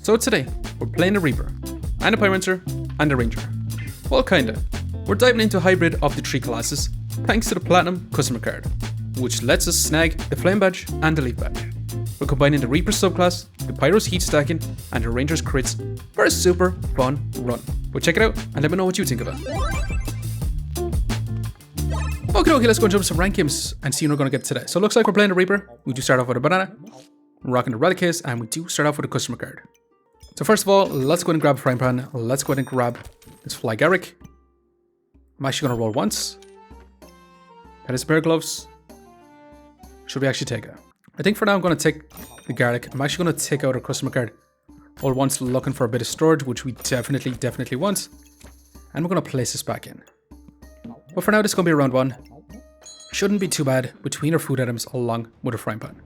So today, we're playing a Reaper, and a Pyromancer, and a Ranger. Well, kinda. We're diving into a hybrid of the three classes, thanks to the Platinum customer card, which lets us snag the Flame badge and the Leaf badge. We're combining the Reaper subclass, the Pyro's heat stacking, and the Ranger's crits for a super fun run. But check it out, and let me know what you think of it. Okay, let's go and jump some rank games and see what we're going to get today. So it looks like we're playing the Reaper. We do start off with a banana, we're rocking the relic case, and we do start off with a customer card. So first of all, let's go ahead and grab a frying pan. Let's go ahead and grab this Fly Garrick. I'm actually going to roll once. That is a pair of gloves. Should we actually take it? I think for now I'm going to take the garlic. I'm actually going to take out our customer card. All once looking for a bit of storage, which we definitely want. And we're going to place this back in. But for now, this is going to be a round one. Shouldn't be too bad between our food items along with a frying pan.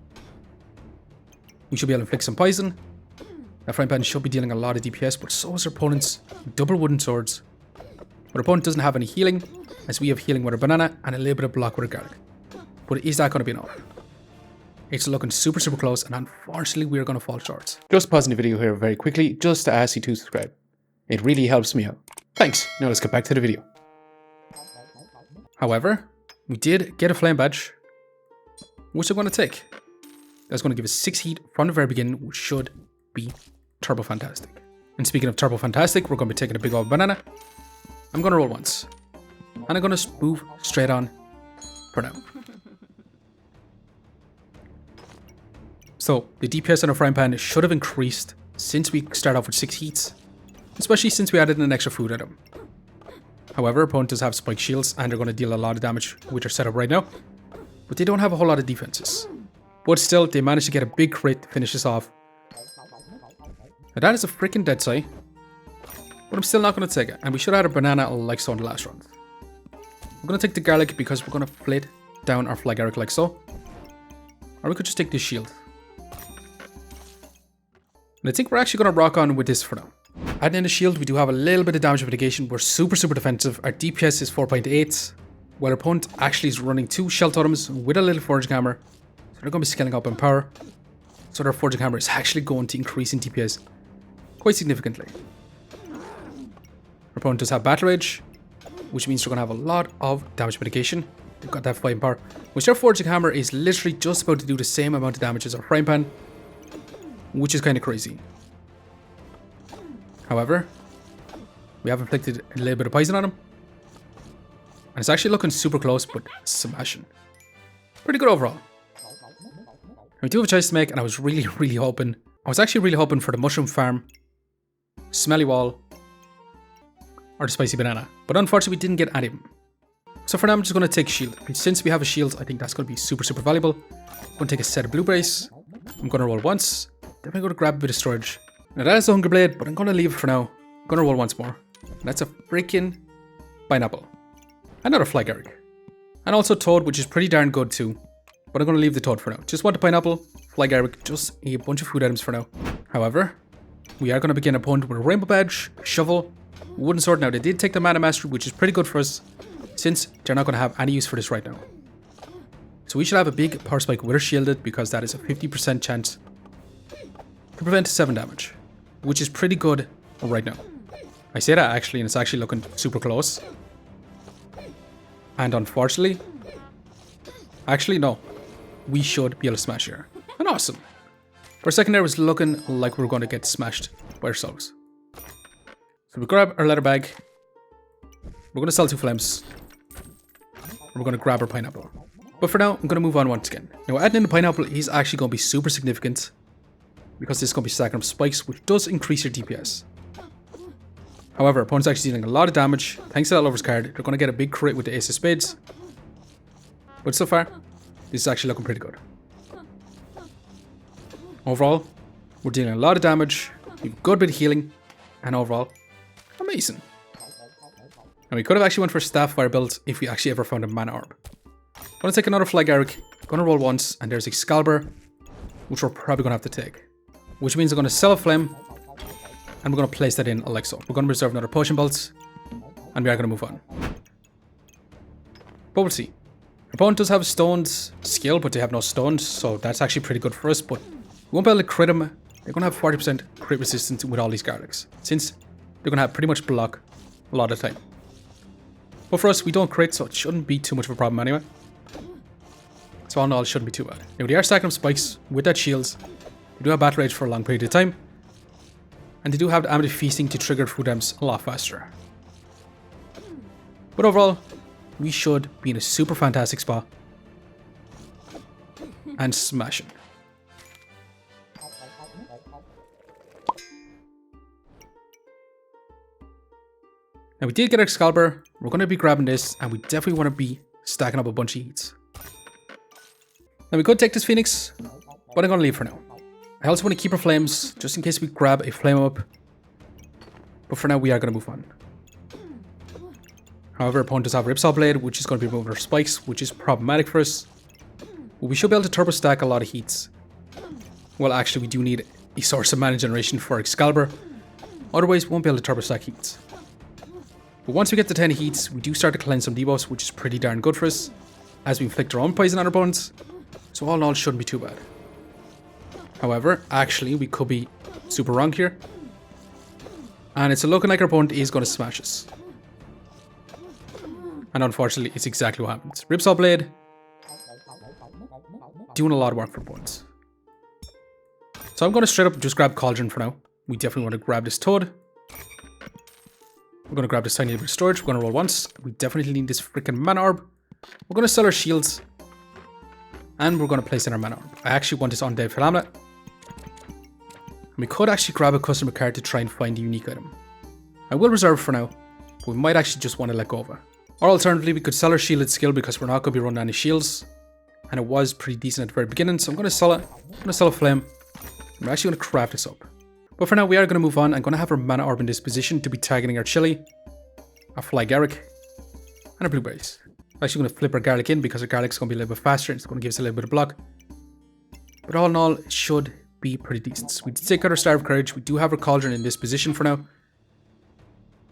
We should be able to inflict some poison. That frying pan should be dealing a lot of DPS, but so is our opponent's double wooden swords. Our opponent doesn't have any healing, as we have healing with our banana and a little bit of block with our garlic. But is that going to be enough? It's looking super close, and unfortunately we are going to fall short. Just pausing the video here very quickly, just to ask you to subscribe. It really helps me out. Thanks. Now let's get back to the video. However, we did get a flame badge, which I'm going to take. That's going to give us 6 heat from the very beginning, which should be turbo fantastic. And speaking of turbo fantastic, we're going to be taking a big old banana. I'm going to roll once, and I'm going to move straight on for now. So the DPS on our frying pan should have increased since we start off with 6 heats, especially since we added an extra food item. However, opponent does have spike shields, and they're going to deal a lot of damage with their setup right now, but they don't have a whole lot of defenses. But still, they managed to get a big crit to finish this off. Now that is a freaking dead sight, but I'm still not going to take it, and we should have had a banana like so in the last round. We're going to take the garlic because we're going to flit down our Fly Garrick like so, or we could just take this shield. And I think we're actually going to rock on with this for now. Adding in the shield, we do have a little bit of damage mitigation. We're super defensive. Our DPS is 4.8, while our opponent actually is running 2 shell totems with a little forging hammer. So they're going to be scaling up in power. So their forging hammer is actually going to increase in DPS quite significantly. Our opponent does have battle rage, which means they're going to have a lot of damage mitigation. They've got that fighting power, which their forging hammer is literally just about to do the same amount of damage as our frying pan, which is kind of crazy. However, we have inflicted a little bit of poison on him, and it's actually looking super close, but smashing. Pretty good overall. We do have a choice to make, and I was really hoping. I was actually really hoping for the mushroom farm, smelly wall, or the spicy banana, but unfortunately we didn't get any of them. So for now, I'm just going to take shield. Since we have a shield, I think that's going to be super valuable. I'm going to take a set of blueberries. I'm going to roll once. Then I'm going to grab a bit of storage. Now that is the Hunger Blade, but I'm going to leave it for now. I'm going to roll once more. And that's a freaking pineapple. Another Fly Garrick. And also Toad, which is pretty darn good too. But I'm going to leave the Toad for now. Just want the pineapple, Fly Garrick, just a bunch of food items for now. However, we are going to begin a opponent with a rainbow badge, shovel, wooden sword. Now they did take the mana mastery, which is pretty good for us, since they're not going to have any use for this right now. So we should have a big power spike with our shielded, because that is a 50% chance to prevent 7 damage, which is pretty good right now. I say that actually, and it's actually looking super close. And unfortunately, actually no, we should be able to smash here. And awesome. For a second there, it was looking like we were going to get smashed by ourselves. So we grab our leather bag. We're going to sell 2 flames. We're going to grab our pineapple. But for now, I'm going to move on once again. Now, adding in the pineapple is actually going to be super significant, because this is going to be stacking up spikes, which does increase your DPS. However, our opponent's actually dealing a lot of damage. Thanks to that Lover's card, they're going to get a big crit with the Ace of Spades. But so far, this is actually looking pretty good. Overall, we're dealing a lot of damage, we have a good bit of healing, and overall, amazing. And we could have actually went for a Staff Fire build if we actually ever found a Mana Orb. I'm going to take another Fly Garrick, going to roll once, and there's Excalibur, which we're probably going to have to take. Which means I'm going to sell a flame, and we're going to place that in like so. We're going to reserve another potion belt, and we are going to move on. But we'll see. Our opponent does have stones skill, but they have no stones, so that's actually pretty good for us, but we won't be able to crit him they're going to have 40% crit resistance with all these garlics, since they're going to have pretty much block a lot of the time. But for us, we don't crit, so it shouldn't be too much of a problem anyway. So all in all, it shouldn't be too bad. Now, they are stacking up spikes with that shields. They do have battle rage for a long period of time. And they do have the Amity Feasting to trigger food items a lot faster. But overall, we should be in a super fantastic spot. And smashing. Now we did get Excalibur, we're going to be grabbing this, and we definitely want to be stacking up a bunch of heats. Now we could take this Phoenix, but I'm going to leave for now. I also want to keep our flames, just in case we grab a flame up. But for now we are going to move on. However, our opponent does have Ripsaw Blade, which is going to be removing our spikes, which is problematic for us. But we should be able to turbo stack a lot of heats. Well, actually we do need a source of mana generation for Excalibur. Otherwise we won't be able to turbo stack heats. But once we get to 10 heats, we do start to cleanse some debuffs, which is pretty darn good for us, as we inflict our own poison on our opponents. So all in all, it shouldn't be too bad. However, actually, we could be super wrong here. And it's looking like our opponent is going to smash us. And unfortunately, it's exactly what happens. Ripsaw Blade, doing a lot of work for opponents. So I'm going to straight up just grab Cauldron for now. We definitely want to grab this Toad. We're going to grab this tiny little bit of storage. We're going to roll once. We definitely need this freaking mana orb. We're going to sell our shields. And we're going to place in our mana orb. I actually want this Undead Phenomenon. And we could actually grab a customer card to try and find a unique item. I will reserve for now. But we might actually just want to let go of it. Or alternatively, we could sell our shielded skill because we're not going to be running any shields. And it was pretty decent at the very beginning. So I'm going to sell it. I'm going to sell a flame. I'm actually going to craft this up. But for now, we are going to move on. I'm going to have our mana orb in this position to be targeting our chili, our fly garlic, and our blueberries. I'm actually going to flip our garlic in because our garlic's going to be a little bit faster. It's going to give us a little bit of block. But all in all, it should be pretty decent. We did take out our Star of Courage. We do have our Cauldron in this position for now.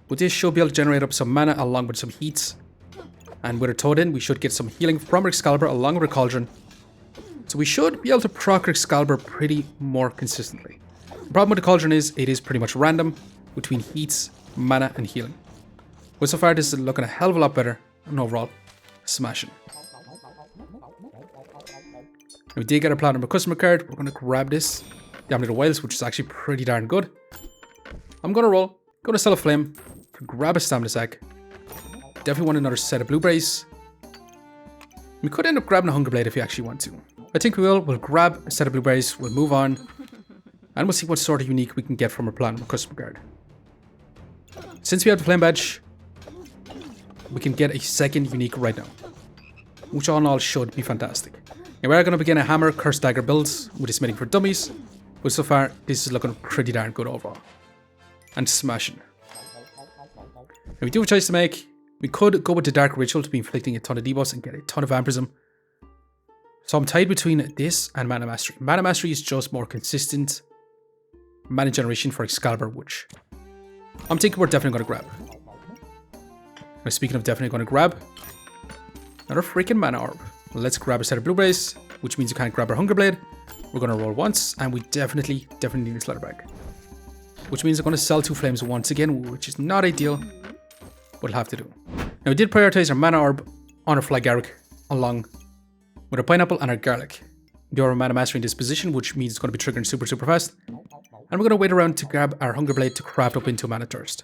But this should be able to generate up some mana along with some heats. And with our Toad in, we should get some healing from our Excalibur along with our Cauldron. So we should be able to proc our Excalibur pretty more consistently. The problem with the Cauldron is it is pretty much random between heats, mana, and healing. But so far this is looking a hell of a lot better, and overall, smashing. We did get our Platinum customer card. We're going to grab this, the Amulet of Wilds, which is actually pretty darn good. I'm going to roll, going to sell a flame, grab a stamina sack. Definitely want another set of blueberries. We could end up grabbing a Hunger Blade if we actually want to. I think we will. We'll grab a set of blueberries, we'll move on. And we'll see what sort of unique we can get from our Platinum customer card. Since we have the Flame Badge, we can get a second unique right now. Which all in all should be fantastic. Now we are going to begin a Hammer Curse Dagger builds with this Smithing for Dummies. But so far, this is looking pretty darn good overall. And smashing. Now we do have a choice to make. We could go with the Dark Ritual to be inflicting a ton of debuffs and get a ton of vampirism. So I'm tied between this and Mana Mastery. Mana Mastery is just more consistent mana generation for Excalibur, which I'm thinking we're definitely going to grab. Now speaking of definitely going to grab, another freaking Mana Orb. Let's grab a set of blueberries, which means you can't grab our Hunger Blade. We're going to roll once, and we definitely need this leather bag. Which means I'm going to sell 2 flames once again, which is not ideal, but we'll have to do. Now we did prioritize our Mana Orb on our Fly Garlic, along with our Pineapple and our Garlic. We do have our Mana Mastery in this position, which means it's going to be triggering super fast. And we're going to wait around to grab our Hunger Blade to craft up into a Mana Thirst.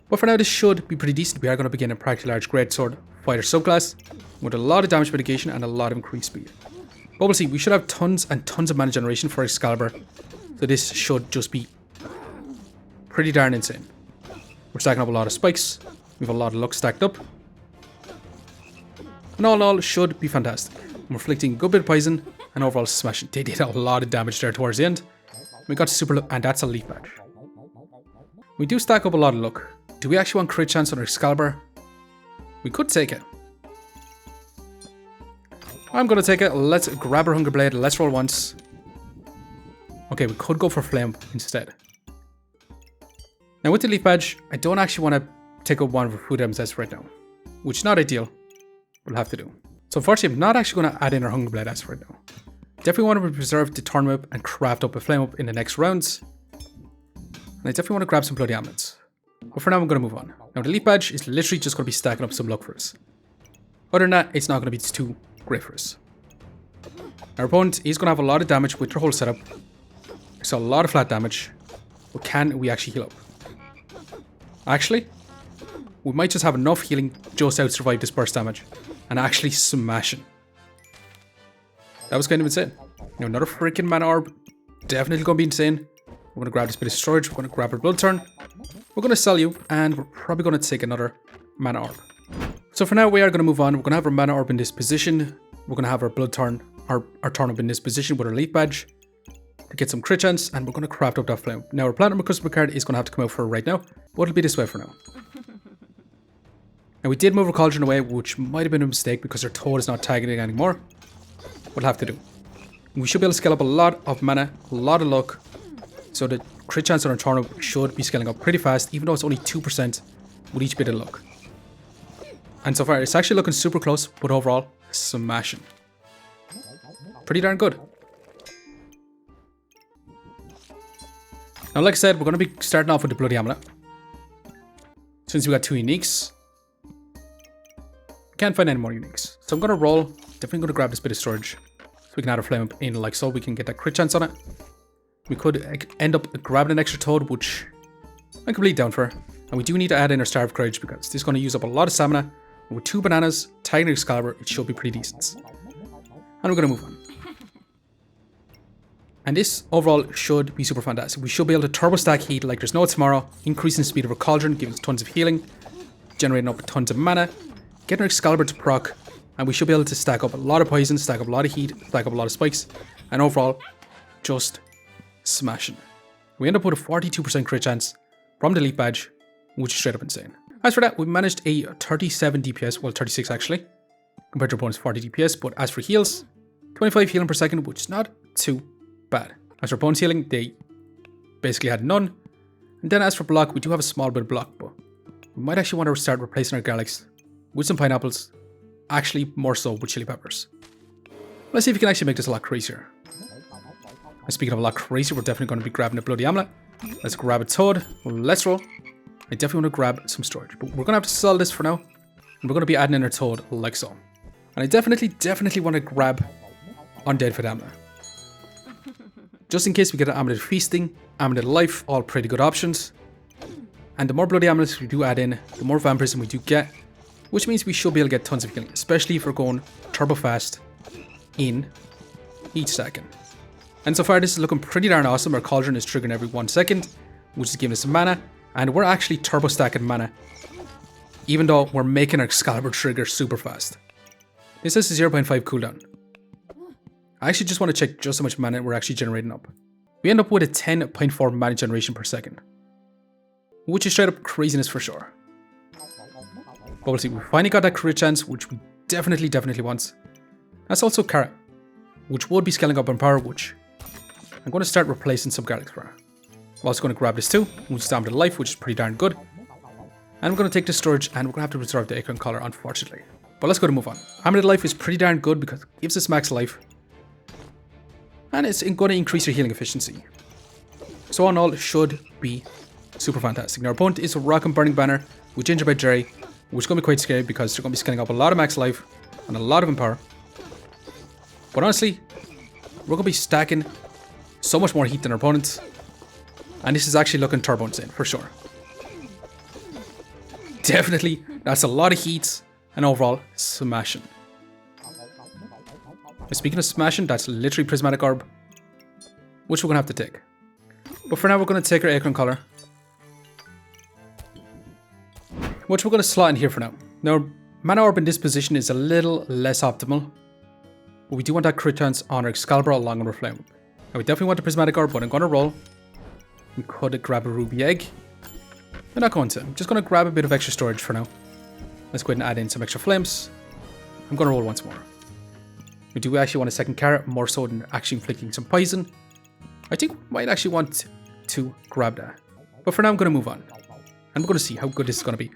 But for now, this should be pretty decent. We are going to begin a practically large Greatsword Fighter subclass with a lot of damage mitigation and a lot of increased speed. But we'll see, we should have tons and tons of mana generation for Excalibur. So this should just be pretty darn insane. We're stacking up a lot of spikes. We have a lot of luck stacked up. And all in all, should be fantastic. We're inflicting a good bit of poison and overall smashing. They did a lot of damage there towards the end. We got super luck, and that's a leaf badge. We do stack up a lot of luck. Do we actually want crit chance on our Excalibur? We could take it. I'm going to take it. Let's grab our Hunger Blade. Let's roll once. Okay, we could go for Flame instead. Now with the leaf badge, I don't actually want to take up one of our food items right now, which is not ideal. We'll have to do. So unfortunately, I'm not actually going to add in our Hunger Blade as right now. Definitely want to preserve the turn whip and craft up a flame up in the next rounds. And I definitely want to grab some bloody amulets. But for now, I'm going to move on. Now, the elite badge is literally just going to be stacking up some luck for us. Other than that, it's not going to be too great for us. Our opponent is going to have a lot of damage with their whole setup. So a lot of flat damage. But can we actually heal up? Actually, we might just have enough healing just to survive this burst damage. And actually smashing. That was kind of insane. Now, another freaking mana orb. Definitely going to be insane. We're going to grab this bit of storage. We're going to grab our blood turn. We're going to sell you. And we're probably going to take another mana orb. So for now, we are going to move on. We're going to have our mana orb in this position. We're going to have our blood turn, our turn up in this position with our elite badge to get some crit chance, and we're going to craft up that flame. Now, our platinum customer card is going to have to come out for right now, but it'll be this way for now. Now, we did move our Cauldron away, which might have been a mistake because our toad is not targeting anymore. We'll have to do. We should be able to scale up a lot of mana, a lot of luck, so the crit chance on our turn up should be scaling up pretty fast, even though it's only 2% with each bit of luck. And so far, it's actually looking super close, but overall, smashing. Pretty darn good. Now, like I said, we're going to be starting off with the bloody amulet. Since we got 2 uniques, can't find any more uniques. So I'm going to roll. Definitely going to grab this bit of storage, so we can add a flame up in like so. We can get that crit chance on it. We could end up grabbing an extra toad, which I'm completely down for. And we do need to add in our Star of Courage because this is going to use up a lot of stamina. And with 2 bananas, Tiger Excalibur, it should be pretty decent. And we're going to move on. And this overall should be super fantastic. We should be able to turbo stack heat like there's no tomorrow, increasing the speed of our Cauldron, giving us tons of healing, generating up tons of mana, getting our Excalibur to proc, and we should be able to stack up a lot of poison, stack up a lot of heat, stack up a lot of spikes, and overall, just smashing. We end up with a 42% crit chance from the elite badge, which is straight up insane. As for that, we managed a 37 DPS, well 36 actually, compared to our opponent's 40 DPS, but as for heals, 25 healing per second, which is not too bad. As for opponent's healing, they basically had none. And then as for block, we do have a small bit of block, but we might actually want to start replacing our garlics with some pineapples, actually more so with chili peppers. Let's see if we can actually make this a lot crazier. And speaking of a lot crazier, we're definitely going to be grabbing a bloody amulet. Let's grab a toad. Let's roll. I definitely want to grab some storage, but we're going to have to sell this for now. And we're going to be adding in our toad like so. And I definitely want to grab Undead for the amulet. Just in case we get an Amulet Feasting, Amulet Life, all pretty good options. And the more bloody amulets we do add in, the more vampirism we do get, which means we should be able to get tons of healing, especially if we're going turbo fast in each stacking. And so far this is looking pretty darn awesome. Our Cauldron is triggering every 1 second, which is giving us some mana, and we're actually turbo stacking mana, even though we're making our Excalibur trigger super fast. This is a 0.5 cooldown. I actually just want to check just how much mana we're actually generating up. We end up with a 10.4 mana generation per second, which is straight up craziness for sure. But we'll see, we finally got that crit chance, which we definitely want. That's also Carrot, which would be scaling up in power, which I'm going to start replacing some garlic for. I'm also going to grab this too, which is Amulet Life, which is pretty darn good. And we're going to take the storage, and we're going to have to reserve the Acorn Collar, unfortunately. But let's go to move on. Amulet Life is pretty darn good because it gives us max life. And it's going to increase your healing efficiency. So on all, it should be super fantastic. Now our opponent is a Rock and Burning Banner with Gingerbread Jerry, which is going to be quite scary because they're going to be scaling up a lot of max life and a lot of empower. But honestly, we're going to be stacking so much more heat than our opponents. And this is actually looking turbo insane, for sure. Definitely, that's a lot of heat and overall smashing. Speaking of smashing, that's literally Prismatic Orb, which we're going to have to take. But for now, we're going to take our Acorn Collar, which we're going to slot in here for now. Now, Mana Orb in this position is a little less optimal, but we do want that crit chance on our Excalibur along with our Flame. Now, we definitely want the Prismatic Orb, but I'm going to roll. We could grab a Ruby Egg. I'm not going to. I'm just going to grab a bit of extra storage for now. Let's go ahead and add in some extra flames. I'm going to roll once more. We do actually want a second carrot, more so than actually inflicting some poison. I think we might actually want to grab that. But for now, I'm going to move on. And we're going to see how good this is going to be.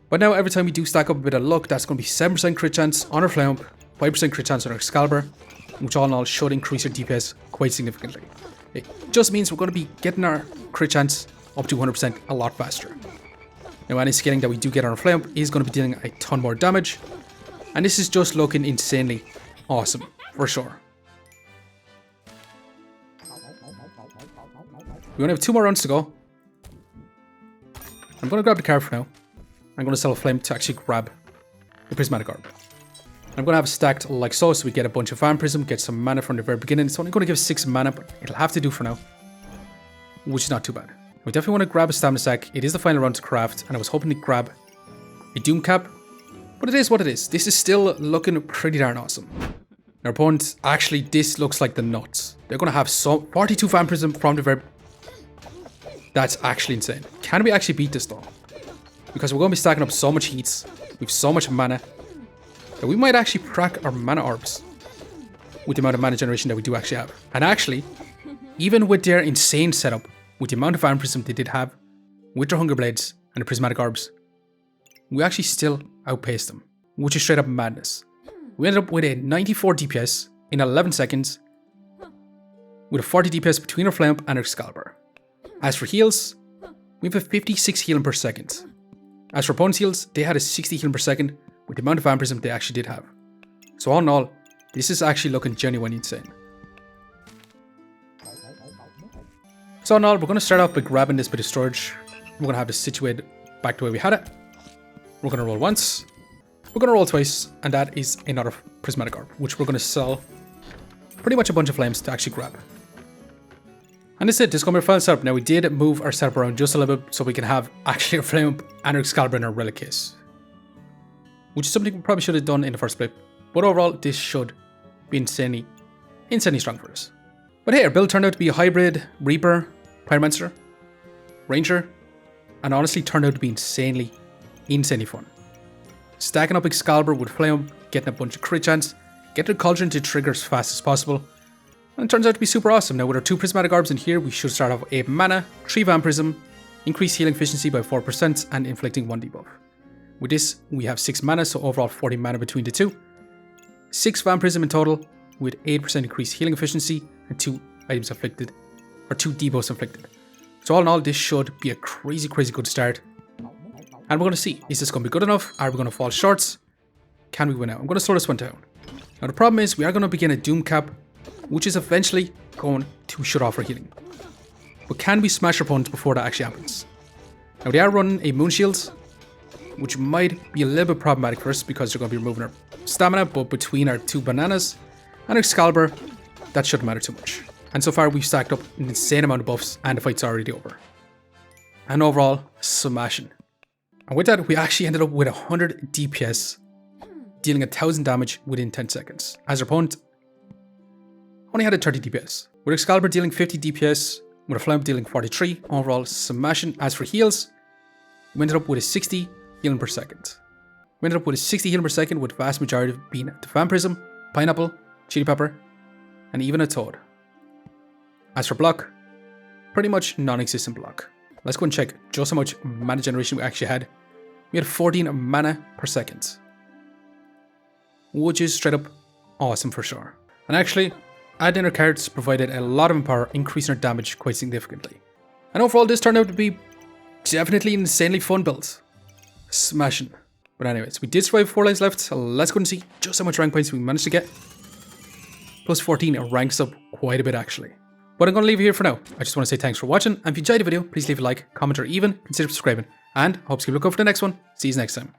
But now, every time we do stack up a bit of luck, that's going to be 7% crit chance on our flame up. 5% crit chance on our Excalibur, which all in all should increase our DPS quite significantly. It just means we're going to be getting our crit chance up to 100% a lot faster. Now any scaling that we do get on our Flame is going to be dealing a ton more damage, and this is just looking insanely awesome, for sure. We only have 2 more rounds to go. I'm going to grab the card for now. I'm going to sell a Flame to actually grab the Prismatic Orb. I'm going to have it stacked like so we get a bunch of Vampirism, get some mana from the very beginning. It's only going to give 6 mana, but it'll have to do for now, which is not too bad. We definitely want to grab a Stamina Sack. It is the final round to craft, and I was hoping to grab a Doom Cap, but it is what it is. This is still looking pretty darn awesome. Our opponent, actually, this looks like the nuts. They're going to have 42 Vampirism from the very... That's actually insane. Can we actually beat this though? Because we're going to be stacking up so much heats, we have so much mana, that we might actually crack our mana orbs with the amount of mana generation that we do actually have. And actually, even with their insane setup, with the amount of Vampirism they did have, with their Hunger Blades and the Prismatic Orbs, we actually still outpaced them, which is straight up madness. We ended up with a 94 DPS in 11 seconds, with a 40 DPS between our Flame and our Excalibur. As for heals, we have a 56 healing per second. As for opponent's heals, they had a 60 healing per second with the amount of Vampirism they actually did have. So all in all, this is actually looking genuinely insane. So all in all, we're going to start off by grabbing this bit of storage. We're going to have this situated back the way we had it. We're going to roll once. We're going to roll twice, and that is another Prismatic Orb, which we're going to sell pretty much a bunch of Flames to actually grab. And that's it, this is going to be our final setup. Now we did move our setup around just a little bit so we can have actually our Flame and our Excalibur in our relic case, which is something we probably should have done in the first place. But overall, this should be insanely strong for us. But hey, our build turned out to be a hybrid Reaper, Pyromancer, Ranger, and honestly turned out to be insanely fun. Stacking up Excalibur with Flame, getting a bunch of crit chance, getting the Cauldron to trigger as fast as possible. And it turns out to be super awesome. Now with our 2 Prismatic Orbs in here, we should start off with 8 mana, 3 Vampirism, increase healing efficiency by 4%, and inflicting 1 debuff. With this, we have 6 mana, so overall 40 mana between the two. 6 Vampirism in total, with 8% increased healing efficiency, and 2 items inflicted, or 2 debuffs inflicted. So all in all, this should be a crazy good start. And we're going to see, is this going to be good enough? Are we going to fall short? Can we win out? I'm going to slow this one down. Now the problem is, we are going to begin a Doom Cap, which is eventually going to shut off our healing. But can we smash our opponents before that actually happens? Now they are running a Moon Shield, which might be a little bit problematic for us because they're going to be removing our stamina, but between our 2 bananas and our Excalibur, that shouldn't matter too much. And so far we've stacked up an insane amount of buffs and the fight's already over. And overall, smashing. And with that, we actually ended up with 100 DPS, dealing 1000 damage within 10 seconds. As our opponent only had a 30 DPS. With Excalibur dealing 50 DPS, with a Flame dealing 43, overall smashing. As for heals, we ended up with a 60 healing per second. We ended up with a 60 healing per second, with the vast majority being the Vampirism, Pineapple, Chili Pepper, and even a Toad. As for block, pretty much non-existent block. Let's go and check just how much mana generation we actually had. We had 14 mana per second, which is straight up awesome for sure. And actually, adding our cards provided a lot of empower, increasing our damage quite significantly. And overall, this turned out to be definitely an insanely fun build. Smashing. But anyways, we did survive 4 lines left, so let's go and see just how much rank points we managed to get. Plus 14, it ranks up quite a bit actually. But I'm going to leave it here for now. I just want to say thanks for watching, and if you enjoyed the video, please leave a like, comment, or even consider subscribing. And I hope to keep looking out for the next one. See you next time.